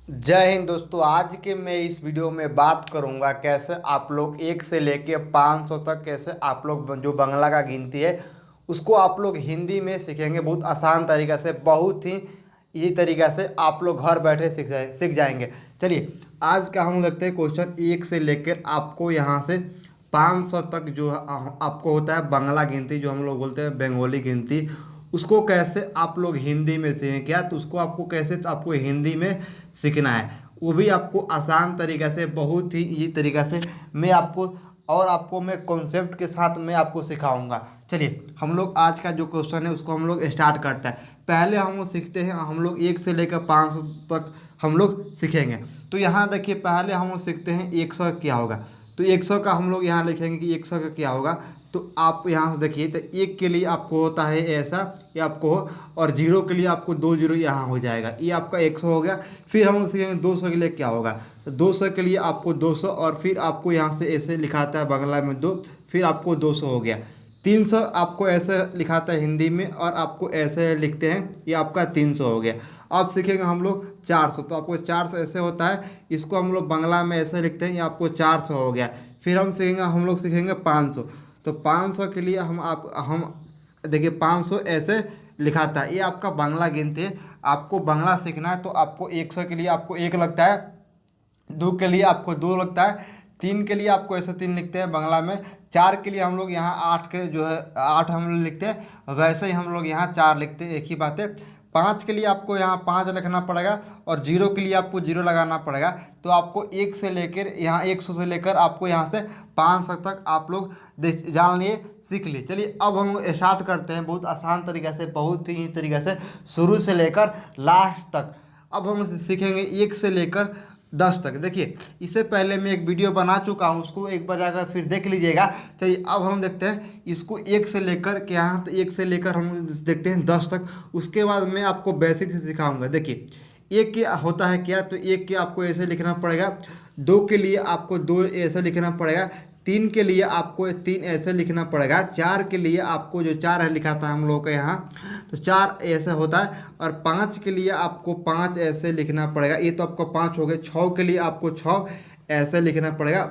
जय हिंद दोस्तों। आज के मैं इस वीडियो में बात करूंगा कैसे आप लोग 1 से लेके 500 तक कैसे आप लोग जो बांग्ला का गिनती है उसको आप लोग हिंदी में सीखेंगे। बहुत आसान तरीक़ा से, बहुत ही इजी तरीक़ा से आप लोग घर बैठे सीख जाएंगे। चलिए आज का हम लगते हैं क्वेश्चन 1 से लेकर आपको यहाँ से 500 तक जो आपको होता है बांग्ला गिनती, जो हम लोग बोलते हैं बंगाली गिनती, उसको कैसे आप लोग हिंदी में सीखें। क्या तो उसको आपको कैसे आपको हिंदी में सीखना है, वो भी आपको आसान तरीक़ा से, बहुत ही इजी तरीक़ा से मैं आपको मैं कॉन्सेप्ट के साथ मैं आपको सिखाऊंगा। चलिए हम लोग आज का जो क्वेश्चन है उसको हम लोग स्टार्ट करते हैं। पहले हम लोग सीखते हैं, हम लोग 1 से लेकर 500 तक हम लोग सीखेंगे। तो यहाँ देखिए पहले हम लोग सीखते हैं 100 क्या होगा। तो 100 का हम लोग यहाँ लिखेंगे कि 100 का क्या होगा। तो आप यहाँ से देखिए, तो 1 के लिए आपको होता है ऐसा, ये आपको हो, और 0 के लिए आपको 2 0 यहाँ हो जाएगा, ये आपका 100 हो गया। फिर हम सीखेंगे 200 के लिए क्या होगा। तो 200 के लिए आपको 200, और फिर आपको यहाँ से ऐसे लिखाता है बांग्ला में 2, फिर आपको 200 हो गया। 300 आपको ऐसे लिखाता है हिंदी में, और आपको ऐसे लिखते हैं, ये आपका 300 हो गया। अब सीखेंगे हम लोग 400, तो आपको 400 ऐसे होता है, इसको हम लोग बांग्ला में ऐसे लिखते हैं, ये आपको 400 हो गया। फिर हम लोग सीखेंगे 500। तो 500 के लिए हम देखिए 500 ऐसे लिखाता है, ये आपका बांग्ला गिनती है। आपको बांग्ला सीखना है तो आपको 100 के लिए आपको 1 लगता है, 2 के लिए आपको 2 लगता है, 3 के लिए आपको ऐसे 3 लिखते हैं बांग्ला में, 4 के लिए हम लोग यहाँ 8 के जो है 8 हम लोग लिखते हैं, वैसे ही हम लोग यहाँ 4 लिखते हैं, एक ही बात है। 5 के लिए आपको यहाँ 5 लिखना पड़ेगा, और 0 के लिए आपको 0 लगाना पड़ेगा। तो आपको 1 से लेकर यहाँ 100 से लेकर आपको यहाँ से 500 तक आप लोग जान लिए, सीख लिए। चलिए अब हम स्टार्ट करते हैं बहुत आसान तरीक़े से, बहुत ही तरीक़े से, शुरू से लेकर लास्ट तक। अब हम सीखेंगे 1 से लेकर 10 तक। देखिए इससे पहले मैं एक वीडियो बना चुका हूँ, उसको एक बार जाकर फिर देख लीजिएगा। चलिए अब हम देखते हैं इसको 1 से लेकर क्या है, तो 1 से लेकर हम देखते हैं 10 तक। उसके बाद मैं आपको बेसिक से सिखाऊंगा। देखिए 1 के होता है क्या, तो 1 के आपको ऐसे लिखना पड़ेगा, 2 के लिए आपको 2 ऐसे लिखना पड़ेगा, 3 के लिए आपको 3 ऐसे लिखना पड़ेगा, 4 के लिए आपको जो 4 है लिखा था हम लोगों के यहाँ, तो 4 ऐसे होता है, और 5 के लिए आपको 5 ऐसे लिखना पड़ेगा, ये तो आपको 5 हो गए। 6 के लिए आपको 6 ऐसे लिखना पड़ेगा।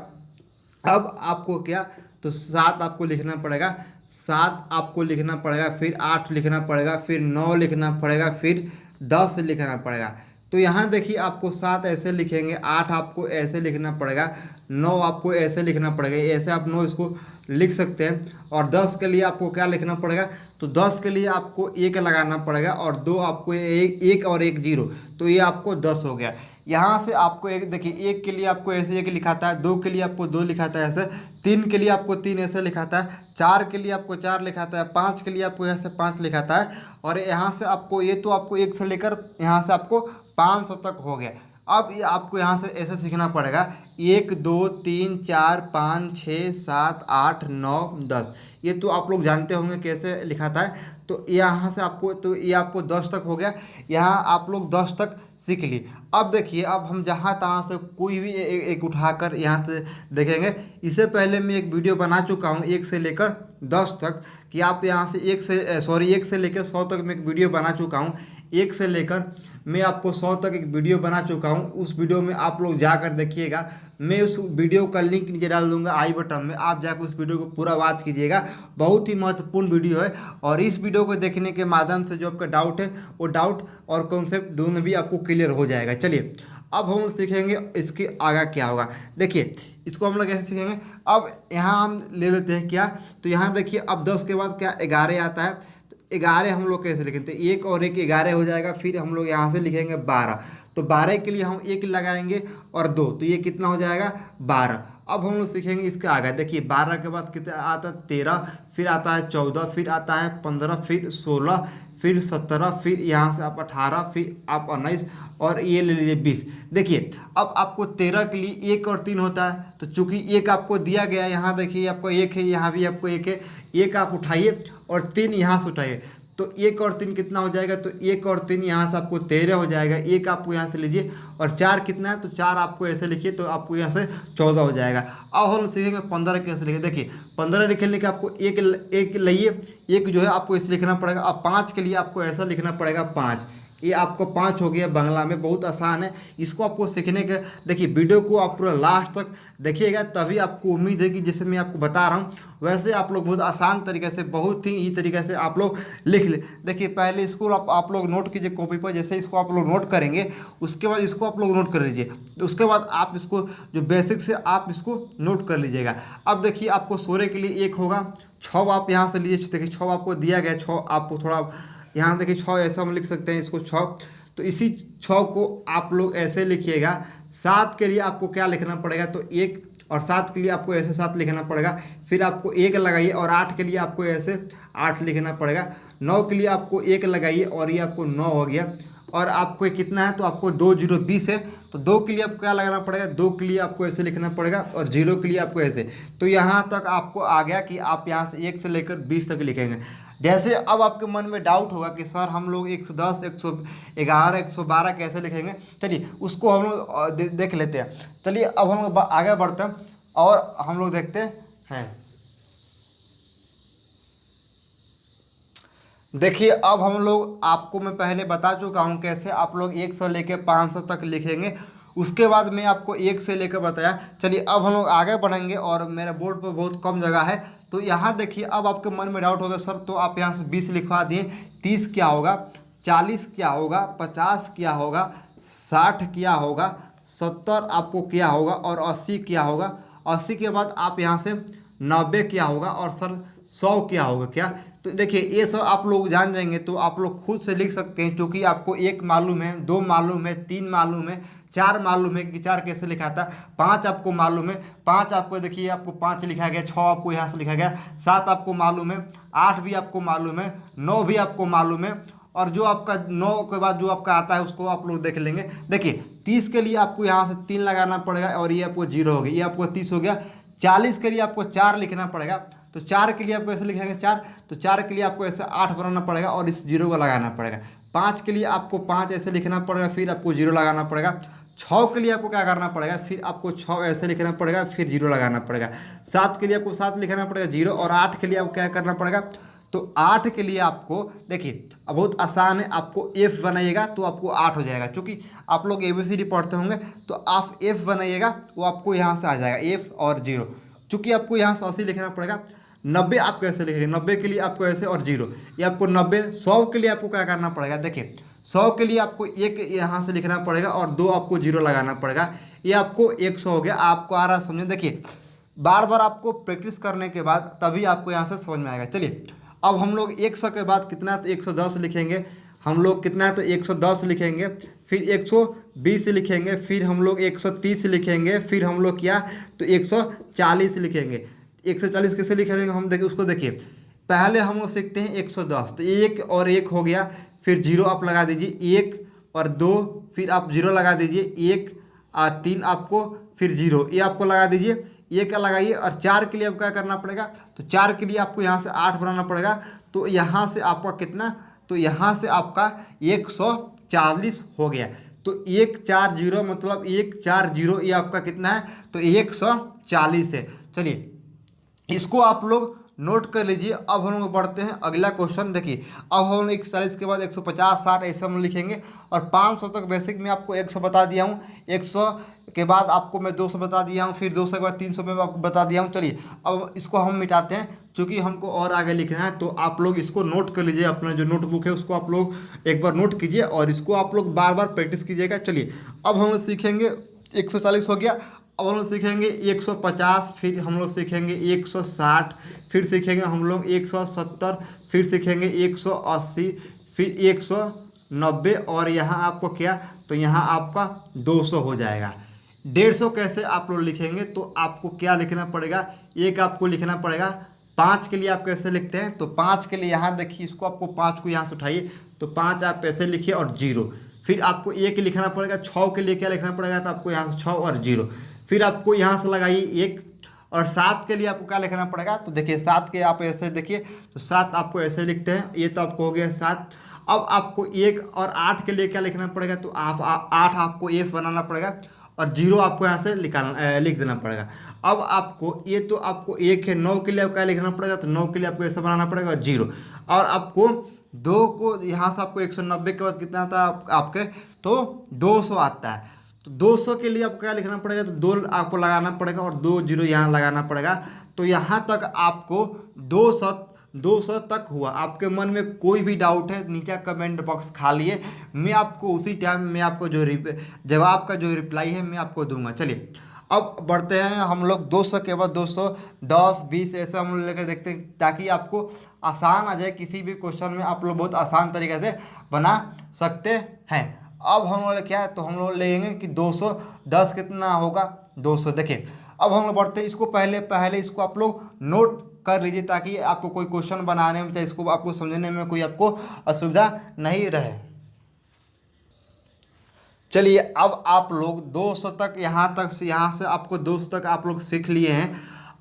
अब आपको क्या, तो 7 आपको लिखना पड़ेगा, 7 आपको लिखना पड़ेगा, फिर 8 लिखना पड़ेगा, फिर 9 लिखना पड़ेगा, फिर 10 लिखना पड़ेगा। तो यहाँ देखिए आपको 7 ऐसे लिखेंगे, 8 आपको ऐसे लिखना पड़ेगा, 9 आपको ऐसे लिखना पड़ेगा, ऐसे आप 9 इसको लिख सकते हैं। और 10 के लिए आपको क्या लिखना पड़ेगा, तो 10 के लिए आपको 1 लगाना पड़ेगा, और 2 आपको एक और 1 0, तो ये आपको 10 हो गया। यहाँ से आपको एक देखिए, 1 के लिए आपको ऐसे 1 लिखाता है, 2 के लिए आपको 2 लिखाता है ऐसे, 3 के लिए आपको 3 ऐसे लिखाता है, 4 के लिए आपको 4 लिखाता है, 5 के लिए आपको यहाँ से 5 लिखाता है, और यहाँ से आपको ये तो आपको 1 से लेकर यहाँ से आपको 500 तक हो गया। अब ये आपको यहाँ से ऐसे सीखना पड़ेगा, 1 2 3 4 5 6 7 8 9 10, ये तो आप लोग जानते होंगे कैसे लिखाता है। तो यहाँ से आपको, तो ये आपको 10 तक हो गया। यहाँ आप लोग 10 तक सीख लिए। अब देखिए, अब हम जहाँ तहाँ से कोई भी एक उठाकर यहाँ से देखेंगे। इससे पहले मैं एक वीडियो बना चुका हूँ 1 से लेकर 10 तक, कि आप यहाँ से 1 से लेकर 100 तक मैं एक वीडियो बना चुका हूँ। 1 से लेकर मैं आपको 100 तक एक वीडियो बना चुका हूँ, उस वीडियो में आप लोग जाकर देखिएगा। मैं उस वीडियो का लिंक नीचे डाल दूंगा आई बटन में, आप जाकर उस वीडियो को पूरा वॉच कीजिएगा। बहुत ही महत्वपूर्ण वीडियो है, और इस वीडियो को देखने के माध्यम से जो आपका डाउट है, वो डाउट और कॉन्सेप्ट दोनों भी आपको क्लियर हो जाएगा। चलिए अब हम सीखेंगे इसके आगे क्या होगा। देखिए इसको हम लोग कैसे सीखेंगे। अब यहाँ हम ले लेते हैं क्या, तो यहाँ देखिए अब 10 के बाद क्या 11 आता है। 11 हम लोग कैसे लिखेंगे, 1 और 1 11 हो जाएगा। फिर हम लोग यहाँ से लिखेंगे 12, तो 12 के लिए हम 1 लगाएंगे और 2, तो ये कितना हो जाएगा 12। अब हम लोग सीखेंगे इसके आगे। देखिए 12 के बाद कितना आता है 13, फिर आता है 14, फिर आता है 15, फिर 16, फिर 17, फिर यहाँ से आप 18, फिर आप 19, और ये ले लीजिए 20। देखिए अब आपको 13 के लिए 1 और 3 होता है, तो चूंकि 1 आपको दिया गया है, यहाँ देखिए आपको 1 है, यहाँ भी आपको 1 है, 1 आप उठाइए और 3 यहाँ से उठाइए, तो 1 और 3 कितना हो जाएगा, तो 1 और 3 यहाँ से आपको 13 हो जाएगा। 1 आपको यहाँ से लीजिए, और 4 कितना है, तो 4 आपको ऐसे लिखिए, तो आपको यहाँ से 14 हो जाएगा। अब हम सीखेंगे 15 कैसे लिखे। देखिए 15 लिखने के आपको एक लाइए, एक जो है आपको इसे लिखना पड़ेगा। अब 5 के लिए आपको ऐसा लिखना पड़ेगा 5, ये आपको 5 हो गया बांग्ला में, बहुत आसान है। इसको आपको सीखने के, देखिए वीडियो को आप पूरा लास्ट तक देखिएगा, तभी आपको उम्मीद है कि जैसे मैं आपको बता रहा हूँ वैसे आप लोग बहुत आसान तरीके से, बहुत ही ई तरीके से आप लोग लिख ले। देखिए पहले इसको आप लोग नोट कीजिए कॉपी पर, जैसे इसको आप लोग नोट करेंगे उसके बाद इसको आप लोग नोट कर लीजिए, उसके बाद आप इसको जो बेसिक से आप इसको नोट कर लीजिएगा। अब देखिए आपको सोरे के लिए 1 होगा, 6 आप यहाँ से लीजिए, देखिए 6 आपको दिया गया, 6 आपको थोड़ा यहाँ देखिए 6 ऐसा हम लिख सकते हैं इसको 6, तो इसी 6 को आप लोग ऐसे लिखिएगा। 7 के लिए आपको क्या लिखना पड़ेगा, तो 1 और 7 के लिए आपको ऐसे 7 लिखना पड़ेगा, फिर आपको 1 लगाइए और 8 के लिए आपको ऐसे 8 लिखना पड़ेगा। 9 के लिए आपको 1 लगाइए और ये आपको 9 हो गया, और आपको कितना है तो आपको 2 0 20 है, तो 2 के लिए आपको क्या लगाना पड़ेगा, 2 के लिए आपको ऐसे लिखना पड़ेगा और 0 के लिए आपको ऐसे। तो यहाँ तक आपको आ गया कि आप यहाँ से 1 से लेकर 20 तक लिखेंगे। जैसे अब आपके मन में डाउट होगा कि सर हम लोग 110 111 112 कैसे लिखेंगे, चलिए उसको हम लोग देख लेते हैं। चलिए अब हम लोग आगे बढ़ते हैं और हम लोग देखते हैं। देखिए अब हम लोग, आपको मैं पहले बता चुका हूँ कैसे आप लोग 1 से लेकर 500 तक लिखेंगे, उसके बाद मैं आपको 1 से लेकर बताया। चलिए अब हम लोग आगे बढ़ेंगे और मेरे बोर्ड पर बहुत कम जगह है, तो यहाँ देखिए अब आपके मन में डाउट होगा सर तो आप यहाँ से 20 लिखवा दिए, 30 क्या होगा, 40 क्या होगा, 50 क्या होगा, 60 क्या होगा, 70 आपको क्या होगा और 80 क्या होगा। 80 के बाद आप यहाँ से 90 क्या होगा और सर 100 क्या होगा क्या। तो देखिए ये सब आप लोग जान जाएंगे तो आप लोग खुद से लिख सकते हैं, क्योंकि आपको 1 मालूम है, 2 मालूम है, 3 मालूम है, 4 मालूम है कि 4 कैसे लिखा था, 5 आपको मालूम है, 5 आपको देखिए आपको 5 लिखा गया, 6 आपको यहाँ से लिखा गया, 7 आपको मालूम है, 8 भी आपको मालूम है, 9 भी आपको मालूम है, और जो आपका 9 के बाद जो आपका आता है उसको आप लोग देख लेंगे। देखिए 30 के लिए आपको यहाँ से 3 लगाना पड़ेगा और ये आपको 0 हो गया, ये आपको 30 हो गया। 40 के लिए आपको 4 लिखना पड़ेगा, तो 4 के लिए आपको ऐसे लिखेंगे 4, तो 4 के लिए आपको ऐसे 8 बनाना पड़ेगा और इस 0 को लगाना पड़ेगा। 5 के लिए आपको 5 ऐसे लिखना पड़ेगा, फिर आपको 0 लगाना पड़ेगा। 6 के लिए आपको क्या करना पड़ेगा, फिर आपको 6 ऐसे लिखना पड़ेगा, फिर 0 लगाना पड़ेगा। 7 के लिए आपको 7 लिखना पड़ेगा 0, और 8 के लिए आपको क्या करना पड़ेगा, तो 8 के लिए आपको देखिए अब बहुत आसान है, आपको F बनाइएगा तो आपको 8 हो जाएगा। क्योंकि आप लोग ABCD पढ़ते होंगे तो आप F बनाइएगा वो आपको यहाँ से आ जाएगा F और 0। चूँकि आपको यहाँ से 80 लिखना पड़ेगा। 90 आप कैसे लिखेंगे, 90 के लिए आपको ऐसे और 0, ये आपको 90। 100 के लिए आपको क्या करना पड़ेगा, देखिए 100 के लिए आपको 1 यहाँ से लिखना पड़ेगा और 2 आपको 0 लगाना पड़ेगा, ये आपको 100 हो गया। आपको आ रहा समझे, देखिए बार बार आपको प्रैक्टिस करने के बाद तभी आपको यहाँ से समझ में आएगा। चलिए अब हम लोग 100 के बाद कितना है तो 110 लिखेंगे, हम लोग कितना है तो 110 लिखेंगे, फिर 120 लिखेंगे, फिर हम लोग 130 लिखेंगे, फिर हम लोग क्या तो 140 लिखेंगे। 140 कैसे लिखेंगे हम देखिए उसको, देखिए पहले हम लोग सीखते हैं 110, तो 1 और 1 हो गया, फिर 0 आप लगा दीजिए, 1 और 2 फिर आप 0 लगा दीजिए, 1 और 3 आपको फिर 0 ये आपको लगा दीजिए, ये क्या लगाइए। और 4 के लिए अब क्या करना पड़ेगा, तो 4 के लिए आपको यहाँ से 8 बनाना पड़ेगा, तो यहाँ से आपका कितना, तो यहाँ से आपका 140 हो गया। तो 140 मतलब 140 ये आपका कितना है तो 140 है। चलिए इसको आप लोग नोट कर लीजिए। अब हम लोग बढ़ते हैं अगला क्वेश्चन। देखिए अब हम 140 के बाद 150 60 ऐसे हम लिखेंगे, और 500 तक बेसिक में आपको 100 बता दिया हूँ, 100 के बाद आपको मैं 200 बता दिया हूँ, फिर 200 के बाद 300 में आपको बता दिया हूँ। चलिए अब इसको हम मिटाते हैं, क्योंकि हमको और आगे लिखना है, तो आप लोग इसको नोट कर लीजिए। अपना जो नोटबुक है उसको आप लोग एक बार नोट कीजिए और इसको आप लोग बार बार प्रैक्टिस कीजिएगा। चलिए अब हम लोग सीखेंगे 140 हो गया, अब हम लोग सीखेंगे 150, फिर हम लोग सीखेंगे 160, फिर सीखेंगे हम लोग 170, फिर सीखेंगे 180, फिर 190, और यहाँ आपको क्या तो यहाँ आपका 200 हो जाएगा। 150 कैसे आप लोग लिखेंगे, तो आपको क्या लिखना पड़ेगा, एक आपको लिखना पड़ेगा। 5 के लिए आप कैसे लिखते हैं, तो 5 के लिए यहाँ देखिए इसको आपको 5 को यहाँ से उठाइए, तो 5 आप ऐसे लिखिए और 0, फिर आपको 1 लिखना पड़ेगा। 6 के लिए क्या लिखना पड़ेगा, तो आपको यहाँ से 6 और 0, फिर आपको यहाँ से लगाइए 1, और 7 के लिए आपको क्या लिखना पड़ेगा, तो देखिए 7 के आप ऐसे देखिए, तो 7 आपको ऐसे लिखते हैं, ये तो आपको हो गया 7। अब आपको 1 और 8 के लिए क्या लिखना पड़ेगा, तो आप 8 आपको F बनाना पड़ेगा और 0 आपको यहाँ से लिख देना पड़ेगा। अब आपको ये तो आपको 1 है, 9 के लिए आपको क्या लिखना पड़ेगा, तो 9 के लिए आपको ऐसा बनाना पड़ेगा 0, और आपको दो को यहाँ से आपको 190 के बाद कितना आता है आपके, तो 200 आता है। तो 200 के लिए आपको क्या लिखना पड़ेगा, तो 2 आपको लगाना पड़ेगा और 2 जीरो यहाँ लगाना पड़ेगा। तो यहाँ तक आपको 200 तक हुआ। आपके मन में कोई भी डाउट है नीचे कमेंट बॉक्स खाली है, मैं आपको उसी टाइम में आपको जो जवाब का जो रिप्लाई है मैं आपको दूंगा। चलिए अब बढ़ते हैं हम लोग 200 के बाद 210 20 ऐसे हम लोग लेकर देखते हैं, ताकि आपको आसान आ जाए। किसी भी क्वेश्चन में आप लोग बहुत आसान तरीके से बना सकते हैं। अब हम लोग क्या है, तो हम लोग लेंगे कि 210 कितना होगा 200। देखिए अब हम लोग बढ़ते हैं, इसको पहले इसको आप लोग नोट कर लीजिए, ताकि आपको कोई क्वेश्चन बनाने में चाहे इसको आपको समझने में कोई आपको असुविधा नहीं रहे। चलिए अब आप लोग 200 तक यहाँ से आपको 200 तक आप लोग सीख लिए हैं।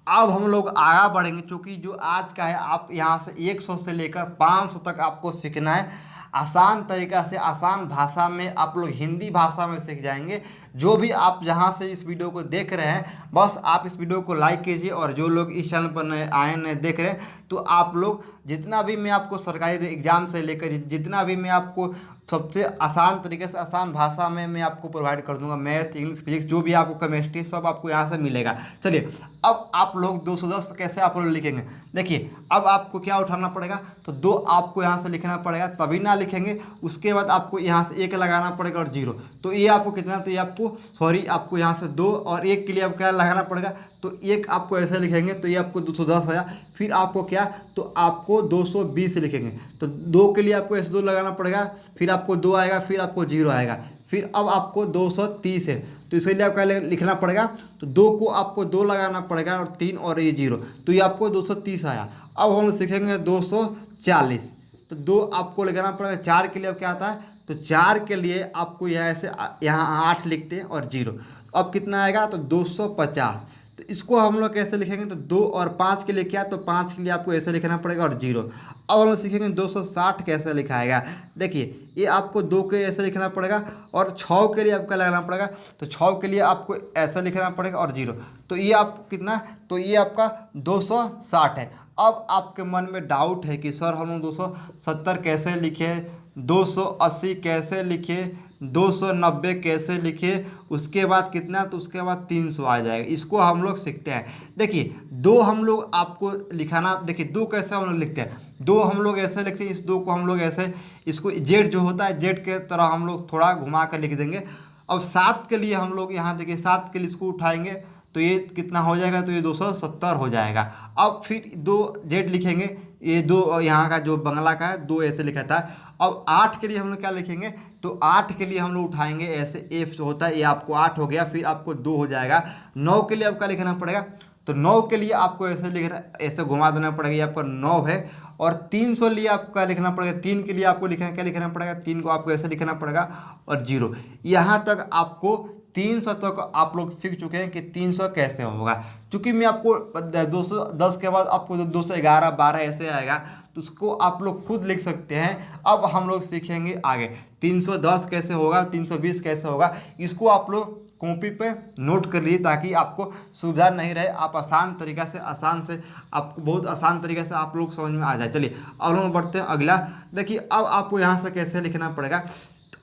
अब हम लोग आगे बढ़ेंगे, क्योंकि जो आज का है आप यहाँ से 100 से लेकर 500 तक आपको सीखना है। आसान तरीका से आसान भाषा में आप लोग हिंदी भाषा में सीख जाएंगे। जो भी आप जहाँ से इस वीडियो को देख रहे हैं, बस आप इस वीडियो को लाइक कीजिए, और जो लोग इस चैनल पर नए आए नए देख रहे हैं, तो आप लोग जितना भी मैं आपको सरकारी एग्जाम से लेकर जितना भी मैं आपको सबसे आसान तरीके से आसान भाषा में मैं आपको प्रोवाइड कर दूंगा, मैथ इंग्लिश फिजिक्स जो भी आपको केमिस्ट्री सब आपको यहाँ से मिलेगा। चलिए अब आप लोग 210 कैसे आप लोग लिखेंगे। देखिए अब आपको क्या उठाना पड़ेगा, तो 2 आपको यहाँ से लिखना पड़ेगा, तभी ना लिखेंगे। उसके बाद आपको यहाँ से 1 लगाना पड़ेगा और 0। तो ये आपको कितना, तो ये आपको यहाँ से 2 और 1 के लिए आपको क्या लगाना पड़ेगा, तो 1 आपको ऐसे लिखेंगे, तो ये आपको 210 आया। फिर आपको क्या, तो आपको 220 लिखेंगे, तो 2 के लिए आपको ऐसे 2 लगाना पड़ेगा, फिर आपको 2 आएगा, फिर आपको 0 आएगा। फिर अब आपको 230 है, तो इसके लिए आपको क्या लिखना पड़ेगा, तो 2 को आपको 2 लगाना पड़ेगा और 3 और ये 0, तो ये आपको 230 आया। अब हम सीखेंगे 240, तो 2 आपको लगाना पड़ेगा। 4 के लिए अब क्या आता है, तो 4 के लिए आपको यहाँ ऐसे यहाँ 8 लिखते हैं और 0। अब कितना आएगा, तो 250। तो इसको हम लोग कैसे लिखेंगे, तो 2 और 5 के लिए क्या, तो 5 के लिए आपको ऐसे लिखना पड़ेगा और 0। अब हम लोग सीखेंगे 260 कैसे लिखाएगा। देखिए ये आपको 2 के ऐसे लिखना पड़ेगा और 6 के लिए आपका लगाना पड़ेगा, तो 6 के लिए आपको ऐसा लिखना पड़ेगा और 0। तो ये आपको कितना, तो ये आपका 260 है। अब आपके मन में डाउट है कि सर हम लोग 270 कैसे लिखे, 280 कैसे लिखे, 290 कैसे लिखे, उसके बाद कितना, तो उसके बाद 300 आ जाएगा। इसको हम लोग सीखते हैं। देखिए 2 हम लोग आपको लिखाना, देखिए 2 कैसे हम लोग लिखते हैं, 2 हम लोग ऐसे लिखते हैं, इस 2 को हम लोग ऐसे, इसको जेड जो होता है जेड के तरह हम लोग थोड़ा घुमा कर लिख देंगे। अब 7 के लिए हम लोग यहाँ देखिए 7 के लिए इसको उठाएंगे, तो ये कितना हो जाएगा, तो ये 270 हो जाएगा। अब फिर 2 जेड लिखेंगे, ये 2 यहाँ का जो बंगला का है 2 ऐसे लिखा था। अब 8 के लिए हम लोग क्या लिखेंगे, तो 8 के लिए हम लोग उठाएंगे ऐसे, एफ जो होता है ये आपको 8 हो गया, फिर आपको 2 हो जाएगा। 9 के लिए आपका लिखना पड़ेगा, तो 9 के लिए आपको ऐसे लिखना, ऐसे घुमा देना पड़ेगा, ये आपका 9 है। और 300 लिए आपको क्या लिखना पड़ेगा, 3 के लिए आपको लिखना क्या लिखना पड़ेगा, 3 को आपको ऐसे लिखना पड़ेगा और 0। यहाँ तक आपको 300 तक आप लोग सीख चुके हैं कि 300 कैसे होगा। चूँकि मैं आपको 210 के बाद आपको 211 12 ऐसे आएगा, तो उसको आप लोग खुद लिख सकते हैं। अब हम लोग सीखेंगे आगे 310 कैसे होगा, 320 कैसे होगा। इसको आप लोग कॉपी पे नोट कर लीजिए, ताकि आपको सुविधा नहीं रहे, आप आसान तरीक़ा से आपको बहुत आसान तरीके से आप लोग समझ में आ जाए। चलिए अब हम बढ़ते हैं अगला। देखिए अब आपको यहाँ से कैसे लिखना पड़ेगा,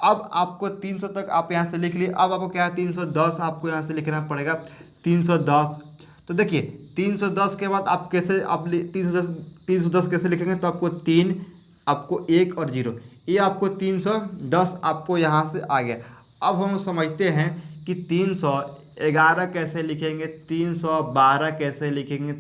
अब आपको 300 तक आप यहाँ से लिख लिए। अब आपको क्या है, 310 आपको यहाँ से लिखना पड़ेगा, 310। तो देखिए 310 के बाद आप कैसे, आप 310 कैसे लिखेंगे, तो आपको 3, आपको 1 और 0, ये आपको 310 आपको यहाँ से आ गया। अब हम समझते हैं कि 311 कैसे लिखेंगे, 312 कैसे लिखेंगे,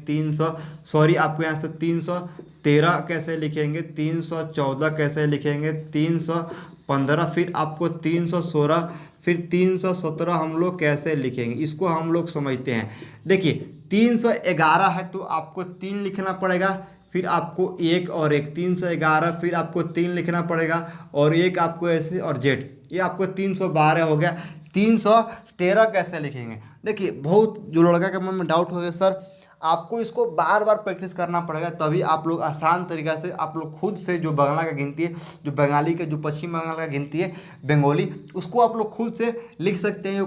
आपको यहाँ से 313 कैसे लिखेंगे, 314 कैसे लिखेंगे, 315, फिर आपको 316, फिर 317 हम लोग कैसे लिखेंगे, इसको हम लोग समझते हैं। देखिए 311 है तो आपको 3 लिखना पड़ेगा, फिर आपको 1 और 1, 311, फिर आपको 3 लिखना पड़ेगा और 1 आपको ऐसे और जेड, ये आपको 312 हो गया। 313 कैसे लिखेंगे, देखिए बहुत जो लड़का के मन में डाउट हो गया, सर आपको इसको बार बार प्रैक्टिस करना पड़ेगा, तभी आप लोग आसान तरीक़ा से आप लोग खुद से जो बंगला का गिनती है, जो बंगाली का, जो पश्चिम बंगाल का गिनती है बंगाली, उसको आप लोग खुद से लिख सकते हैं।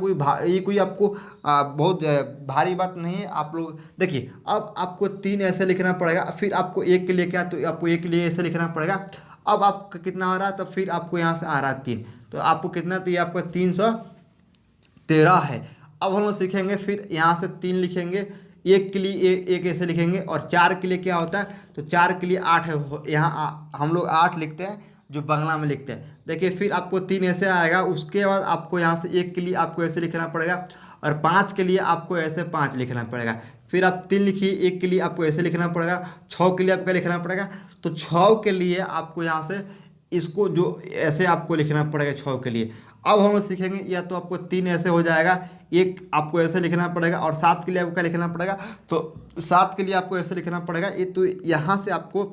ये कोई आपको बहुत भारी बात नहीं है। आप लोग देखिए अब आपको 3 ऐसे लिखना पड़ेगा, फिर आपको 1 के लिए क्या, तो आपको 1 के लिए ऐसे लिखना पड़ेगा। अब आपका कितना आ रहा है, तो फिर आपको यहाँ से आ रहा है 3, तो आपको कितना, तो ये आपका 313 है। अब हम लोग सीखेंगे, फिर यहाँ से 3 लिखेंगे, एक के लिए एक ऐसे लिखेंगे, और 4 के लिए क्या होता है, तो 4 के लिए 8 है, यहाँ हम लोग 8 लिखते हैं जो बांग्ला में लिखते हैं। देखिए फिर आपको 3 ऐसे आएगा, उसके बाद आपको यहाँ से 1 के लिए आपको ऐसे लिखना पड़ेगा, और 5 के लिए आपको ऐसे 5 लिखना पड़ेगा। फिर आप 3 लिखिए, 1 के लिए आपको ऐसे लिखना पड़ेगा, 6 के लिए आपको लिखना पड़ेगा। तो 6 के लिए आपको यहाँ से इसको जो ऐसे आपको लिखना पड़ेगा 6 के लिए। अब हम लोग सीखेंगे, या तो आपको 3 ऐसे हो जाएगा, एक आपको ऐसे लिखना पड़ेगा, और 7 के लिए आपको क्या लिखना पड़ेगा, तो 7 के लिए आपको ऐसे लिखना पड़ेगा। ये तो यहाँ से आपको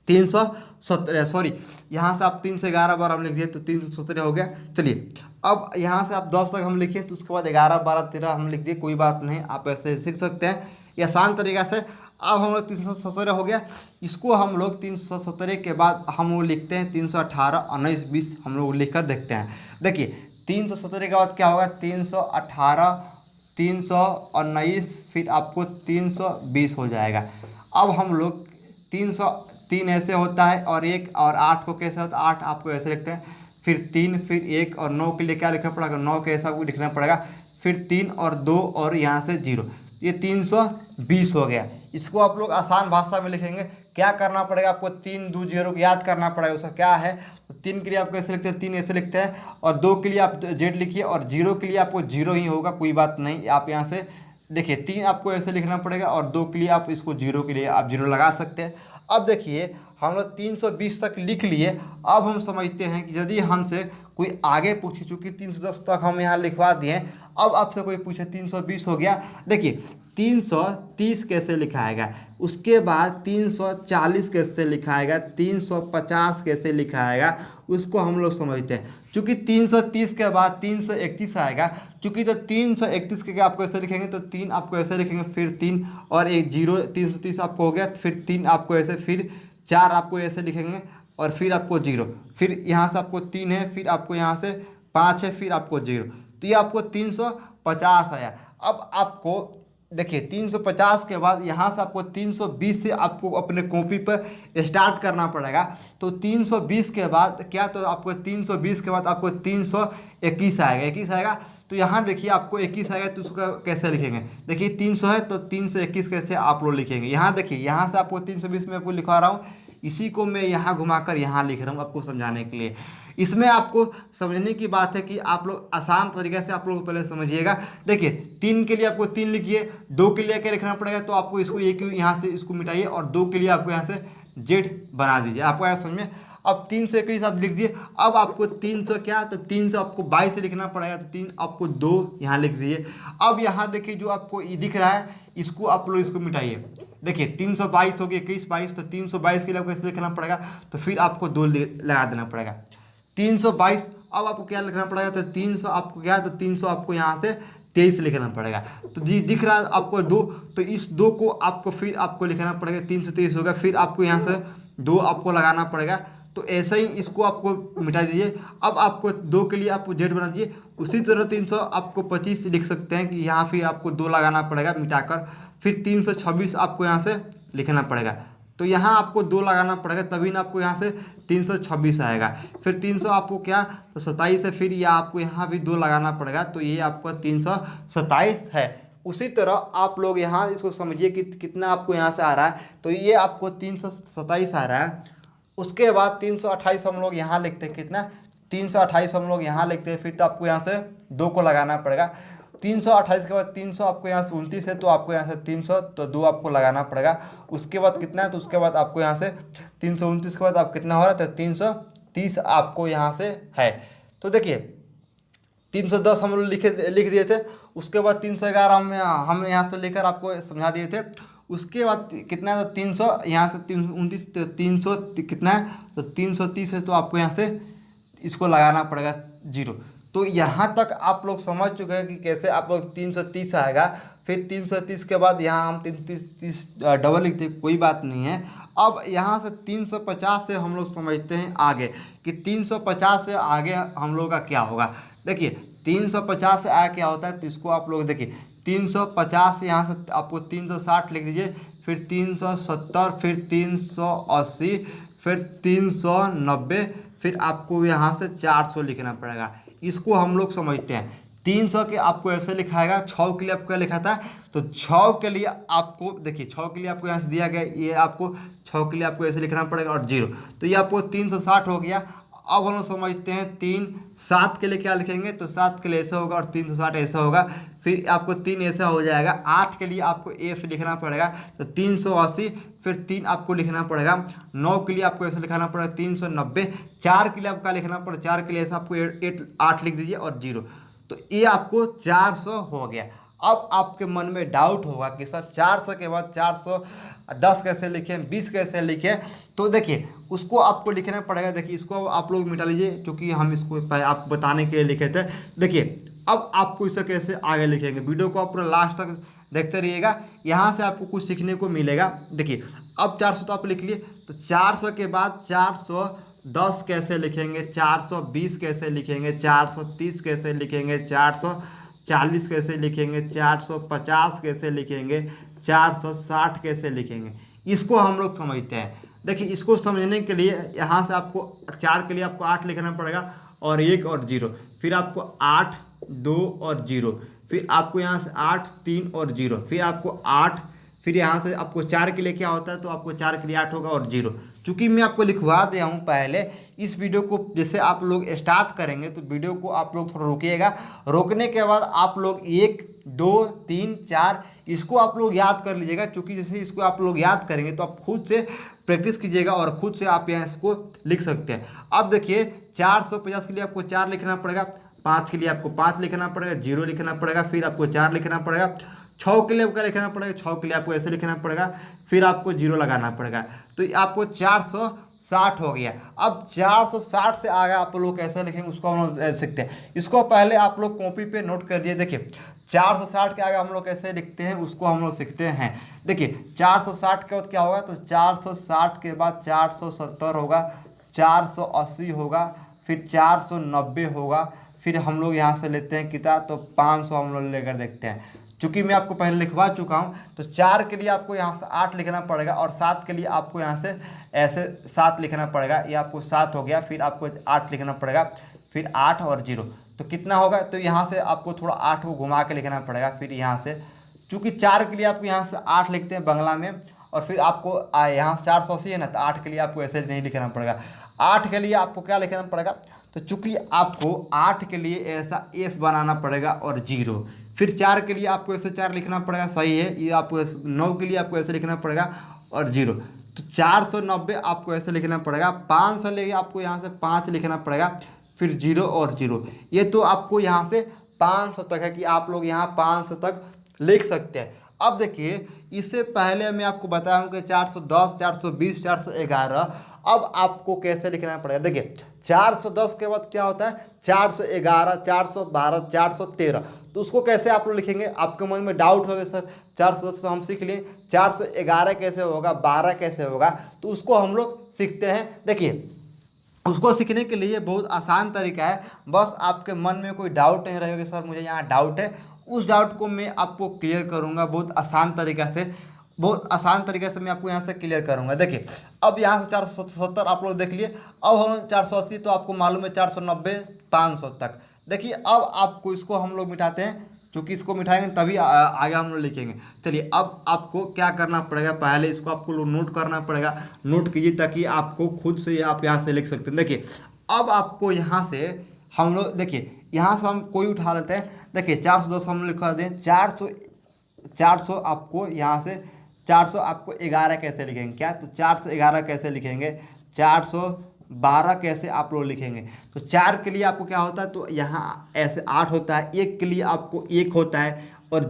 317, सॉरी यहाँ से आप 3 से 11 बार हम लिख दिए तो 317 हो गया। चलिए अब यहाँ से आप 10 तक हम लिखें, तो उसके बाद 11 12 13 हम लिख दिए, कोई बात नहीं, आप ऐसे सीख सकते हैं ये आसान तरीका से। अब हम लोग 317 हो गया, इसको हम लोग 317 के बाद हम लोग लिखते हैं 318 19 20, हम लोग लिख कर देखते हैं। देखिए 317 के बाद क्या होगा, 318 319, फिर आपको 320 हो जाएगा। अब हम लोग 303 ऐसे होता है, और 1 और 8 को कैसे होता है, 8 आपको ऐसे लिखते हैं, फिर 3 फिर 1 और 9 के लिए क्या लिखना पड़ेगा, 9 के ऐसा आपको लिखना पड़ेगा, फिर 3 और 2 और यहाँ से 0, ये 320 हो गया। इसको आप लोग आसान भाषा में लिखेंगे, क्या करना पड़ेगा आपको, 3 2 0 को याद करना पड़ेगा, उसका क्या है। तो 3 के लिए आपको ऐसे लिखते हैं, 3 ऐसे लिखते हैं, और 2 के लिए आप जेड लिखिए, और 0 के लिए आपको 0 ही होगा, कोई बात नहीं। आप यहाँ से देखिए 3 आपको ऐसे लिखना पड़ेगा, और 2 के लिए आप इसको 0 के लिए आप 0 लगा सकते हैं। अब देखिए हम लोग 320 तक लिख लिए। अब हम समझते हैं कि यदि हमसे कोई आगे पूछे, चूँकि 310 तक हम यहाँ लिखवा दिए, अब आपसे कोई पूछे 320 हो गया, देखिए 330 कैसे लिखाएगा, उसके बाद 340 कैसे लिखाएगा, 350 कैसे लिखाएगा, उसको हम लोग समझते हैं। चूँकि 330 के बाद 331 आएगा, चूँकि तो 331 के आपको ऐसे लिखेंगे, तो 3 आपको ऐसे लिखेंगे, फिर 3 और 1 0, 330 आपको हो गया, फिर 3 आपको ऐसे, फिर 4 आपको ऐसे लिखेंगे, और फिर आपको 0, फिर यहाँ से आपको 3 है, फिर आपको यहाँ से 5 है, फिर आपको 0, तो ये आपको 350 आया। अब आपको देखिए 350 के बाद यहाँ से आपको 320 से आपको अपने कॉपी पर स्टार्ट करना पड़ेगा। तो 320 के बाद क्या, तो आपको 320 के बाद आपको 321 आएगा, 21 आएगा। तो यहाँ देखिए आपको 21 आएगा, तो उसका कैसे लिखेंगे, देखिए 300 है तो 321 कैसे आप लोग लिखेंगे। यहाँ देखिए यहाँ से आपको 320 में आपको लिखवा रहा हूँ, इसी को मैं यहाँ घुमाकर यहाँ लिख रहा हूँ आपको समझाने के लिए। इसमें आपको समझने की बात है कि आप लोग आसान तरीके से आप लोग पहले समझिएगा। देखिए 3 के लिए आपको 3 लिखिए, 2 के लिए क्या लिखना पड़ेगा, तो आपको इसको एक यहाँ से इसको मिटाइए, और 2 के लिए आपको यहाँ से जेड बना दीजिए, आपको ऐसा समझ में। अब 321 आप लिख दिए। अब आपको 300 क्या, तो 300 आपको 22 से लिखना पड़ेगा, तो 3 आपको 2 यहाँ लिख दीजिए। अब यहाँ देखिए जो आपको ये दिख रहा है, इसको आप लोग इसको मिटाइए। देखिए 322 हो गया, 21 22, तो 322 के लिए आपको ऐसे लिखना पड़ेगा, तो फिर आपको 2 लगा देना पड़ेगा। 322 अब आपको क्या लिखना पड़ेगा, तो 300 आपको क्या, तो 300 आपको यहाँ से 23 लिखना पड़ेगा। तो जी दिख रहा है आपको 2, तो इस 2 को आपको फिर आपको लिखना पड़ेगा, 323 होगा, फिर आपको यहाँ से 2 आपको लगाना पड़ेगा। तो ऐसे ही इसको आपको मिटा दीजिए। अब आपको 2 के लिए आपको जेड बना दीजिए। उसी तरह 300 आपको 25 लिख सकते हैं कि यहाँ फिर आपको 2 लगाना पड़ेगा मिटाकर, फिर 326 आपको यहाँ से लिखना पड़ेगा, तो यहाँ आपको 2 लगाना पड़ेगा, तभी ना आपको यहाँ से 326 आएगा। फिर 300 आपको क्या, तो 27 है, फिर यह आपको यहाँ भी 2 लगाना पड़ेगा, तो ये आपको 327 है। उसी तरह आप लोग यहाँ इसको समझिए कि कितना आपको यहाँ से आ रहा है, तो ये आपको 327 आ रहा है। उसके बाद 328 हम लोग यहाँ लिखते हैं, कितना 328 हम लोग यहाँ लिखते हैं, फिर तो आपको यहाँ से 2 को लगाना पड़ेगा। 328 के बाद 300 आपको यहाँ से 29 है, तो आपको यहाँ से 300 तो 2 आपको लगाना पड़ेगा। उसके बाद कितना है, तो उसके बाद आपको यहाँ से 329 के बाद आप कितना हो रहा है, तो 330 आपको यहाँ से है। तो देखिए 310 हम लोग लिख दिए थे। उसके बाद 311 हम यहाँ से लेकर आपको समझा दिए थे। उसके बाद कितना है, तो 300 यहाँ से 329, तो 300 कितना है, तो 330 है, तो आपको यहाँ से इसको लगाना पड़ेगा 0। तो यहाँ तक आप लोग समझ चुके हैं कि कैसे आप लोग 330 आएगा। फिर 330 के बाद यहाँ हम 330 डबल लिखते हैं, कोई बात नहीं है। अब यहाँ से 350 से हम लोग समझते हैं आगे कि 350 से आगे हम लोग का क्या होगा। देखिए 350 से आगे क्या होता है, तो इसको आप लोग देखिए 350 यहाँ से आपको 360 लिख दीजिए, फिर 370, फिर 380, फिर 390, फिर आपको यहाँ से 400 लिखना पड़ेगा। इसको हम लोग समझते हैं। 300 के आपको ऐसे लिखाएगा, 6 के लिए आपको क्या लिखा था, तो 6 के लिए आपको देखिए 6 के लिए आपको यहाँ से दिया गया, ये आपको 6 के लिए आपको ऐसे लिखना पड़ेगा और 0, तो ये आपको 360 हो गया। अब हम लोग समझते हैं 3 7 के लिए क्या लिखेंगे, तो 7 के लिए ऐसा होगा और 360 ऐसा होगा। फिर आपको 3 ऐसा हो जाएगा। 8 के लिए आपको F लिखना पड़ेगा, तो 380, फिर 3 आपको लिखना पड़ेगा। 9 के लिए आपको ऐसा लिखाना पड़ेगा 390। 4 के लिए आपका लिखना पड़ेगा, 4 के लिए ऐसा आपको 8 लिख दीजिए और 0, तो ये आपको 400 हो गया। अब आपके मन में डाउट होगा कि सर 400 के बाद 410 कैसे लिखें, 20 कैसे लिखें, तो देखिए उसको आपको लिखना पड़ेगा। देखिए इसको आप लोग मिटा लीजिए, क्योंकि हम इसको आपको बताने के लिए लिखे थे। देखिए अब आपको इसे कैसे आगे लिखेंगे, वीडियो को आप पूरा लास्ट तक देखते रहिएगा, यहाँ से आपको कुछ सीखने को मिलेगा। देखिए अब 400 तो आप लिख लिए, तो 400 के बाद 410 कैसे लिखेंगे, 420 कैसे लिखेंगे, 430 कैसे लिखेंगे, 440 कैसे लिखेंगे, 450 कैसे लिखेंगे, 460 कैसे लिखेंगे, इसको हम लोग समझते हैं। देखिए इसको समझने के लिए यहाँ से आपको 4 के लिए आपको 8 लिखना पड़ेगा और 1 और 0, फिर आपको 8 2 और 0, फिर आपको यहाँ से 8 3 और 0, फिर आपको 8, फिर यहाँ से आपको 4 के लिए क्या होता है, तो आपको 4 के लिए 8 होगा और 0। चूँकि मैं आपको लिखवा दिया हूँ पहले, इस वीडियो को जैसे आप लोग स्टार्ट करेंगे तो वीडियो को आप लोग थोड़ा रोकिएगा, रोकने के बाद आप लोग 1 2 3 4 इसको आप लोग याद कर लीजिएगा। क्योंकि जैसे इसको आप लोग याद करेंगे तो आप खुद से प्रैक्टिस कीजिएगा और खुद से आप यहाँ इसको लिख सकते हैं। अब देखिए 450 के लिए आपको 4 लिखना पड़ेगा, 5 के लिए आपको 5 लिखना पड़ेगा, 0 लिखना पड़ेगा, फिर आपको 4 लिखना पड़ेगा, 6 के लिए आपको लिखना पड़ेगा, 6 के लिए आपको ऐसे लिखना पड़ेगा, फिर आपको 0 लगाना पड़ेगा, तो आपको 460 हो गया। अब 460 से आगे आप लोग कैसे लिखेंगे उसको हम लोग सीखते हैं। इसको पहले आप लोग कॉपी पे नोट कर लिए। देखिए 460 के आगे हम लोग कैसे लिखते हैं उसको हम लोग सीखते हैं। देखिए 460 के बाद क्या होगा, तो 460 के बाद 470 होगा, 480 होगा, फिर 490 होगा, फिर हम लोग यहाँ से लेते हैं कितना, तो 500 हम लोग लेकर देखते हैं। चूँकि मैं आपको पहले लिखवा चुका हूँ, तो 4 के लिए आपको यहाँ से 8 लिखना पड़ेगा और 7 के लिए आपको यहाँ से ऐसे 7 लिखना पड़ेगा, ये आपको 7 हो गया, फिर आपको 8 लिखना पड़ेगा, फिर 8 और 0, तो कितना होगा, तो यहाँ से आपको थोड़ा 8 को घुमा के लिखना पड़ेगा। फिर यहाँ से चूँकि 4 के लिए आपको यहाँ से 8 लिखते हैं बांग्ला में, और फिर आपको यहाँ से 480 है ना, तो 8 के लिए आपको ऐसे नहीं लिखना पड़ेगा। 8 के लिए आपको क्या लिखना पड़ेगा, तो चूँकि आपको 8 के लिए ऐसा F बनाना पड़ेगा और 0, फिर 4 के लिए आपको ऐसे 4 लिखना पड़ेगा, सही है, ये आपको 9 के लिए आपको ऐसे लिखना पड़ेगा और 0, तो 490 आपको ऐसे लिखना पड़ेगा। 500 लेके आपको यहाँ से 5 लिखना पड़ेगा, फिर 0 और 0, ये तो आपको यहाँ से 500 तक है कि आप लोग यहाँ 500 तक लिख सकते हैं। अब देखिए इससे पहले मैं आपको बताया हूँ कि 410 420 411, अब आपको कैसे लिखना पड़ेगा। देखिए 410 के बाद क्या होता है, 411 412 413, तो उसको कैसे आप लोग लिखेंगे, आपके मन में डाउट होगा सर 410 तो हम सीख लिए, 411 कैसे होगा, 12 कैसे होगा, तो उसको हम लोग सीखते हैं। देखिए उसको सीखने के लिए बहुत आसान तरीका है, बस आपके मन में कोई डाउट नहीं रहेगा कि सर मुझे यहाँ डाउट है, उस डाउट को मैं आपको क्लियर करूँगा बहुत आसान तरीका से, बहुत आसान तरीके से मैं आपको यहाँ से क्लियर करूँगा। देखिए अब यहाँ से 470 आप लोग देख लिए, अब हम 480 तो आपको मालूम है 490 500 तक। देखिए अब आपको इसको हम लोग मिटाते हैं, क्योंकि इसको मिटाएंगे तभी आगे हम लोग लिखेंगे। चलिए अब आपको क्या करना पड़ेगा, पहले इसको आपको नोट करना पड़ेगा, नोट कीजिए ताकि आपको खुद से आप यहाँ से लिख सकते हैं। देखिए अब आपको यहाँ से हम लोग, देखिए यहाँ से हम कोई उठा लेते हैं। देखिए 410 हम लिखवा दें, 400 आपको यहाँ से 400 आपको 11 कैसे लिखेंगे क्या, तो 411 कैसे लिखेंगे, 412 कैसे आप लोग लिखेंगे, तो 4 के लिए आपको क्या होता है, तो यहाँ ऐसे 8 होता है, 1 के लिए आपको 1 होता है और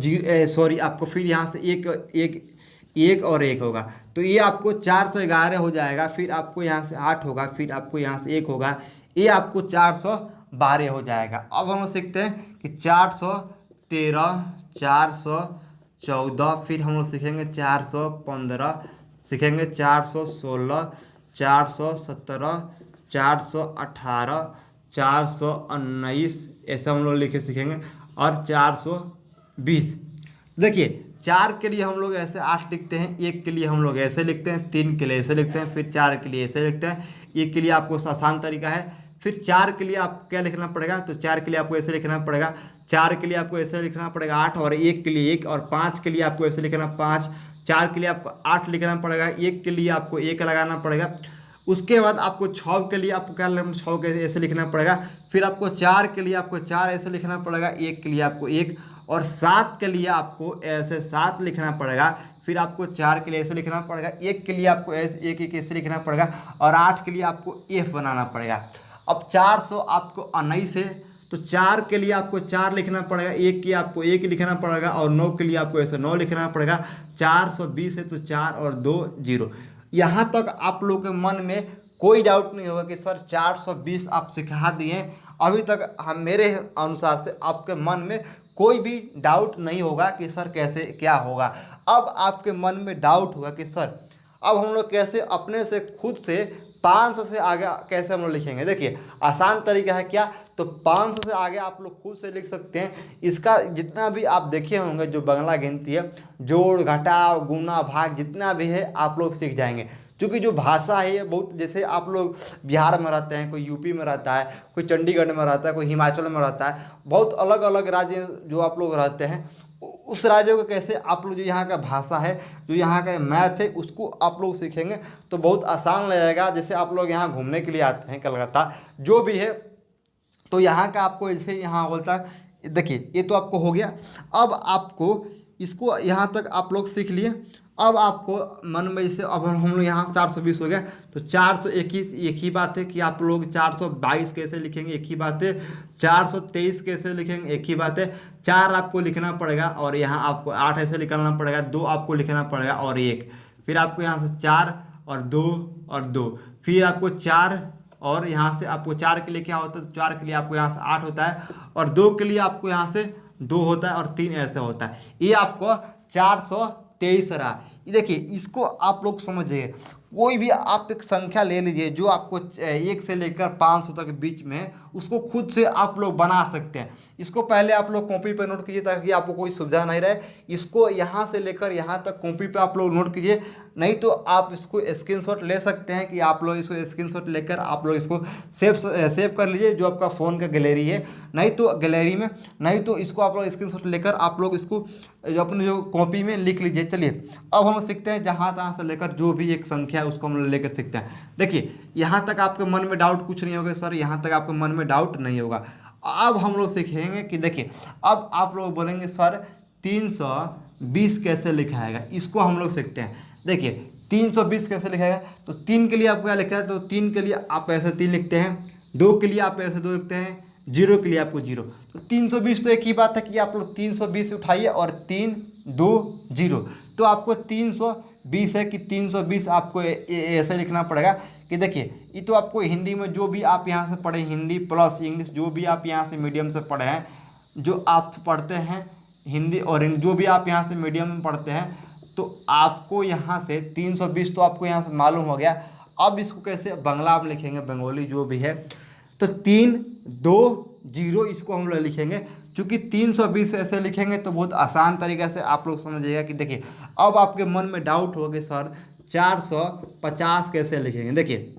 आपको फिर यहाँ से एक और 1 होगा, तो ये आपको 411 हो जाएगा, फिर आपको यहाँ से 8 होगा, फिर आपको यहाँ से 1 होगा, ये आपको 412 हो जाएगा। अब हम सीखते हैं कि 413 414, फिर हम लोग सीखेंगे 415, सीखेंगे 416 417 418 419, ऐसा हम लोग लिखे सीखेंगे, और 420। देखिए 4 के लिए हम लोग ऐसे 8 लिखते हैं, 1 के लिए हम लोग ऐसे लिखते हैं, 3 के लिए ऐसे लिखते हैं, फिर 4 के लिए ऐसे लिखते हैं। 1 के लिए आपको आसान तरीका है, फिर 4 के लिए आपको क्या लिखना पड़ेगा, तो 4 के लिए आपको ऐसे लिखना पड़ेगा, 4 के लिए आपको ऐसे लिखना पड़ेगा 8, और 1 के लिए 1, और 5 के लिए आपको ऐसे लिखना 5, 4 के लिए आपको 8 लिखना पड़ेगा, 1 के लिए आपको 1 लगाना पड़ेगा। उसके बाद आपको 6 के लिए आपको क्या लगना, 6 के ऐसे लिखना पड़ेगा, फिर आपको 4 के लिए आपको 4 ऐसे लिखना पड़ेगा, 1 के लिए आपको 1, और 7 के लिए आपको ऐसे 7 लिखना पड़ेगा, फिर आपको 4 के लिए ऐसे लिखना पड़ेगा, 1 के लिए आपको ऐसे 1 ऐसे लिखना पड़ेगा, और 8 के लिए आपको F बनाना पड़ेगा। अब 400 आपको 19 है, तो 4 के लिए आपको 4 लिखना पड़ेगा, 1 के आपको 1 लिखना पड़ेगा, और 9 के लिए आपको ऐसे 9 लिखना पड़ेगा। 420 है तो 4 और 2 0। यहाँ तक आप लोगों के मन में कोई डाउट नहीं होगा कि सर 420 आप सिखा दिए, अभी तक हम मेरे अनुसार से आपके मन में कोई भी डाउट नहीं होगा कि सर कैसे क्या होगा। अब आपके मन में डाउट होगा कि सर अब हम लोग कैसे अपने से खुद से 500 से आगे कैसे हम लोग लिखेंगे। देखिए आसान तरीका है क्या, तो 500 से आगे आप लोग खुद से लिख सकते हैं। इसका जितना भी आप देखे होंगे जो बांग्ला गिनती है, जोड़ घटाव गुना भाग जितना भी है आप लोग सीख जाएंगे। क्योंकि जो भाषा है ये बहुत, जैसे आप लोग बिहार में रहते हैं, कोई यूपी में रहता है, कोई चंडीगढ़ में रहता है, कोई हिमाचल में रहता है, बहुत अलग अलग राज्य जो आप लोग रहते हैं, उस राज्यों को कैसे आप लोग जो यहाँ का भाषा है, जो यहाँ का मैथ है, उसको आप लोग सीखेंगे तो बहुत आसान लगेगा। जैसे आप लोग यहाँ घूमने के लिए आते हैं कलकत्ता जो भी है, तो यहाँ का आपको जैसे यहाँ बोलता है, देखिए ये तो आपको हो गया। अब आपको इसको यहाँ तक आप लोग सीख लिए। अब आपको मन में जैसे अब हम लोग यहाँ 420 हो गया, तो 421 एक ही बात है कि आप लोग 422 कैसे लिखेंगे, एक ही बात है। 423 कैसे लिखेंगे, एक ही बात है। 4 आपको लिखना पड़ेगा, और यहाँ आपको 8 ऐसे निकालना पड़ेगा, 2 आपको लिखना पड़ेगा, और 1, फिर आपको यहाँ से 4 और 2 और 2, फिर आपको 4, और यहाँ से आपको 4 के लिए क्या होता है, 4 के लिए आपको यहाँ से 8 होता है, और 2 के लिए आपको यहाँ से 2 होता है, और 3 ऐसे होता है। ये आपको 423 रहा। देखिए इसको आप लोग समझिए, कोई भी आप एक संख्या ले लीजिए जो आपको 1 से लेकर 500 तक बीच में है, उसको खुद से आप लोग बना सकते हैं। इसको पहले आप लोग कॉपी पर नोट कीजिए ताकि आपको कोई सुविधा नहीं रहे। इसको यहाँ से लेकर यहाँ तक कॉपी पे आप लोग नोट कीजिए, नहीं तो आप इसको स्क्रीनशॉट ले सकते हैं कि आप लोग इसको स्क्रीनशॉट लेकर आप लोग इसको सेव कर लीजिए जो आपका फ़ोन का गैलरी है, नहीं तो गैलरी में, नहीं तो इसको आप लोग स्क्रीनशॉट लेकर आप लोग इसको अपने जो कॉपी में लिख लीजिए। चलिए अब हम सीखते हैं जहाँ तहाँ से लेकर जो भी एक संख्या है उसको हम लोग लेकर सीखते हैं। देखिए यहाँ तक आपके मन में डाउट कुछ नहीं होगा सर, यहाँ तक आपके मन में डाउट नहीं होगा। अब हम लोग सीखेंगे कि देखिए अब आप लोग बोलेंगे सर 320 कैसे लिखा जाएगा, इसको हम लोग सीखते हैं। देखिए 320 कैसे लिखा जाएगा, तो 3 के लिए आपको क्या लिखा है, तो 3 के लिए आप ऐसे 3 लिखते हैं, 2 के लिए आप ऐसे 2 लिखते हैं, 0 के लिए आपको 0। तो 320 तो एक ही बात है कि आप लोग 320 उठाइए और 3 2 0, तो आपको 320 है कि 320 आपको ऐसे लिखना पड़ेगा कि देखिए ये तो आपको हिंदी में जो भी आप यहाँ से पढ़े, हिंदी प्लस इंग्लिश जो भी आप यहाँ से मीडियम से पढ़े हैं, जो आप पढ़ते हैं हिंदी और जो भी आप यहाँ से मीडियम में पढ़ते हैं, तो आपको यहाँ से 320 तो आपको यहाँ से मालूम हो गया। अब इसको कैसे बांग्ला में लिखेंगे, बंगाली जो भी है, तो 3 2 0 इसको हम लोग लिखेंगे। क्योंकि 320 ऐसे लिखेंगे तो बहुत आसान तरीके से आप लोग समझिएगा कि देखिए अब आपके मन में डाउट हो गए सर 450 कैसे लिखेंगे। देखिए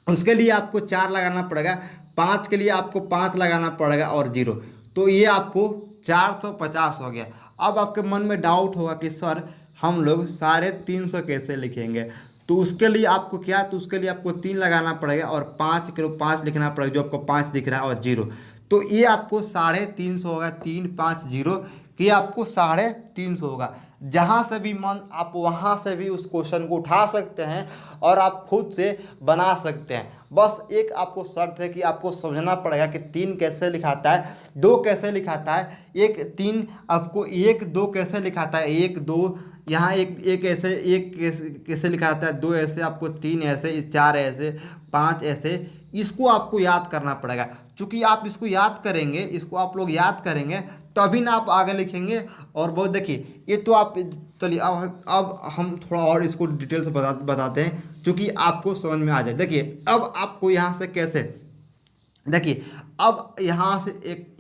उसके लिए आपको 4 लगाना पड़ेगा, 5 के लिए आपको 5 लगाना पड़ेगा और 0, तो ये आपको 450 हो गया। अब आपके मन में डाउट होगा कि सर हम लोग 350 कैसे लिखेंगे, तो उसके लिए आपको क्या, तो उसके लिए आपको 3 लगाना पड़ेगा और 5 के 5 लिखना पड़ेगा, जो आपको 5 दिख रहा है और 0, तो ये आपको 350 होगा। 3 5 0 कि आपको 350 होगा। जहाँ से भी मन आप वहाँ से भी उस क्वेश्चन को उठा सकते हैं और आप खुद से बना सकते हैं। बस एक आपको शर्त है कि आपको समझना पड़ेगा कि 3 कैसे लिखाता है, 2 कैसे लिखाता है, 1 3 आपको 1 2 कैसे लिखाता है, 1 2 यहाँ एक ऐसे 1 कैसे लिखाता है, 2 ऐसे, आपको 3 ऐसे, 4 ऐसे, 5 ऐसे, इसको आपको याद करना पड़ेगा। चूँकि आप इसको याद करेंगे, इसको आप लोग याद करेंगे तभी ना आप आगे लिखेंगे। और बहुत देखिए ये तो आप, चलिए अब हम थोड़ा और इसको डिटेल से बताते हैं क्योंकि आपको समझ में आ जाए। देखिए अब आपको यहाँ से कैसे, देखिए अब यहाँ से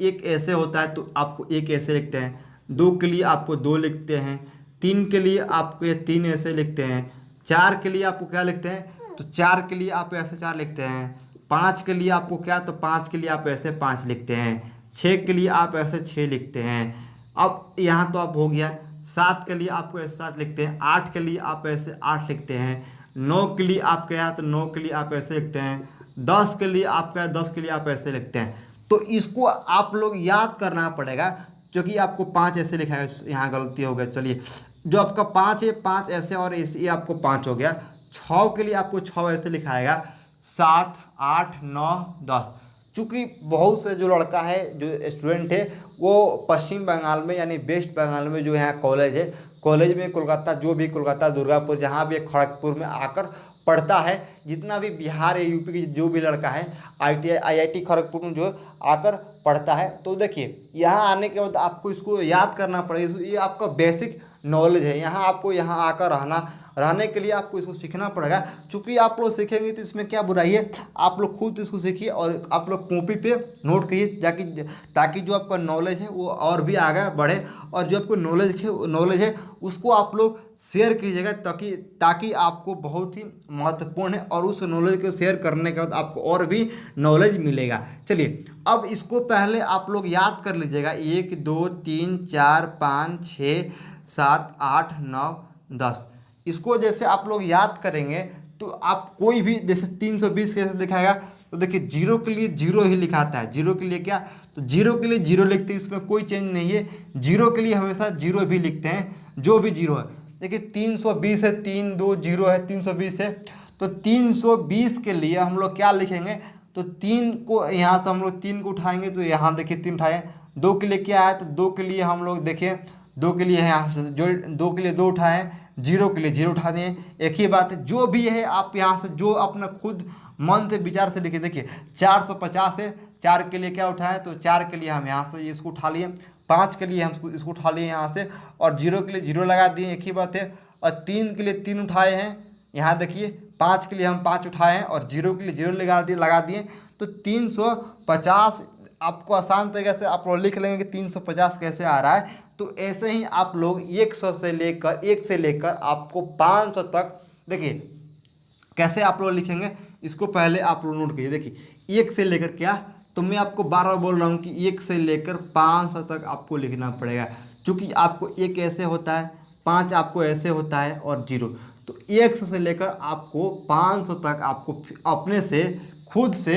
एक ऐसे होता है तो आपको 1 ऐसे लिखते हैं, 2 के लिए आपको 2 लिखते हैं, 3 के लिए आपको ये 3 ऐसे लिखते हैं, 4 के लिए आपको क्या लिखते हैं तो 4 के लिए आप ऐसे 4 लिखते हैं, 5 के लिए आपको क्या तो 5 के लिए आप ऐसे 5 लिखते हैं, 6 के लिए आप ऐसे 6 लिखते हैं। अब यहाँ तो आप हो गया। 7 के लिए आपको ऐसे 7 लिखते हैं, 8 के लिए आप ऐसे 8 लिखते हैं, 9 के लिए आप क्या तो 9 के लिए आप ऐसे लिखते हैं, 10 के लिए आप क्या 10 के लिए आप ऐसे लिखते हैं। तो इसको आप लोग याद करना पड़ेगा, क्योंकि आपको 5 ऐसे लिखा है, यहाँ गलती हो गई। चलिए जो आपका 5 है 5 ऐसे और ऐसे, ये आपको 5 हो गया। 6 के लिए आपको 6 ऐसे लिखाएगा, 7 8 9 10। चूँकि बहुत से जो लड़का है जो स्टूडेंट है वो पश्चिम बंगाल में यानी वेस्ट बंगाल में जो यहाँ कॉलेज है, कॉलेज में कोलकाता जो भी कोलकाता दुर्गापुर जहाँ भी खड़गपुर में आकर पढ़ता है, जितना भी बिहार या यूपी की जो भी लड़का है IIT खड़गपुर में जो आकर पढ़ता है, तो देखिए यहाँ आने के बाद आपको इसको याद करना पड़ेगा। ये आपका बेसिक नॉलेज है। यहाँ आपको यहाँ आकर रहने के लिए आपको इसको सीखना पड़ेगा। चूँकि आप लोग सीखेंगे तो इसमें क्या बुराई है, आप लोग खुद इसको सीखिए और आप लोग कॉपी पे नोट करिए, ताकि जो आपका नॉलेज है वो और भी आगे बढ़े, और जो आपको नॉलेज है उसको आप लोग शेयर कीजिएगा, ताकि आपको बहुत ही महत्वपूर्ण है, और उस नॉलेज को शेयर करने के बाद आपको और भी नॉलेज मिलेगा। चलिए अब इसको पहले आप लोग याद कर लीजिएगा, 1 2 3 4 5 6 7 8 9 10। इसको जैसे आप लोग याद करेंगे तो आप कोई भी जैसे 320 कैसे दिखाएगा, तो देखिए 0 के लिए 0 ही लिखाता है। 0 के लिए क्या तो 0 के लिए 0 लिखते हैं, इसमें कोई चेंज नहीं है। 0 के लिए हमेशा 0 भी लिखते हैं, जो भी 0 है। देखिए 320 है, 3 2 0 है, 320 है, तो 320 के लिए हम लोग क्या लिखेंगे तो 3 को यहाँ से हम लोग 3 को उठाएंगे, तो यहाँ देखिए 3 उठाए। 2 के लिए क्या है तो 2 के लिए हम लोग देखिए 2 के लिए यहाँ से जो 2 के लिए 2 उठाएँ, 0 के लिए 0 उठा दें। एक ही बात है, जो भी है आप यहाँ से जो अपना खुद मन से विचार से लिखिए। देखिए 450 है, 4 के लिए क्या उठाएं तो 4 के लिए हम यहाँ से इसको उठा लिए, 5 के लिए हम इसको उठा लिए यहाँ से, और 0 के लिए 0 लगा दिए। एक ही बात है। और 3 के लिए 3 उठाए हैं, यहाँ देखिए 5 के लिए हम 5 उठाए हैं, और 0 के लिए 0 लगा दिए। तो 350 आपको आसान तरीके से आप लोग लिख लेंगे कि 350 कैसे आ रहा है। तो ऐसे ही आप लोग 100 से लेकर आपको 500 तक, देखिए कैसे आप लोग लिखेंगे इसको पहले आप लोग नोट कीजिए। देखिए 1 से लेकर क्या, तो मैं आपको बार बार बोल रहा हूँ कि 1 से लेकर 500 तक आपको लिखना पड़ेगा, क्योंकि आपको 1 ऐसे होता है, 5 आपको ऐसे होता है, और 0। तो 100 से लेकर आपको 500 तक आपको अपने से खुद से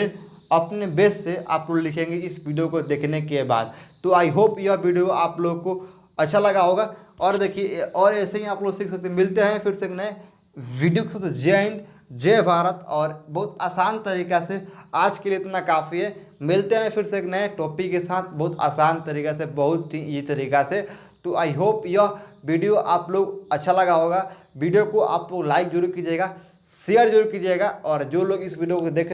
अपने बेस से आप लोग लिखेंगे इस वीडियो को देखने के बाद। तो आई होप यह वीडियो आप लोग को अच्छा लगा होगा। और देखिए और ऐसे ही आप लोग सीख सकते हैं। मिलते हैं फिर से एक नए वीडियो के साथ। जय हिंद, जय भारत। और बहुत आसान तरीक़ा से आज के लिए इतना काफ़ी है। मिलते हैं फिर से एक नए टॉपिक के साथ, बहुत आसान तरीक़ा से, बहुत ही ये तरीक़ा से। तो आई होप यह वीडियो आप लोग अच्छा लगा होगा। वीडियो को आप लोग लाइक जरूर कीजिएगा, शेयर जरूर कीजिएगा, और जो लोग इस वीडियो को देख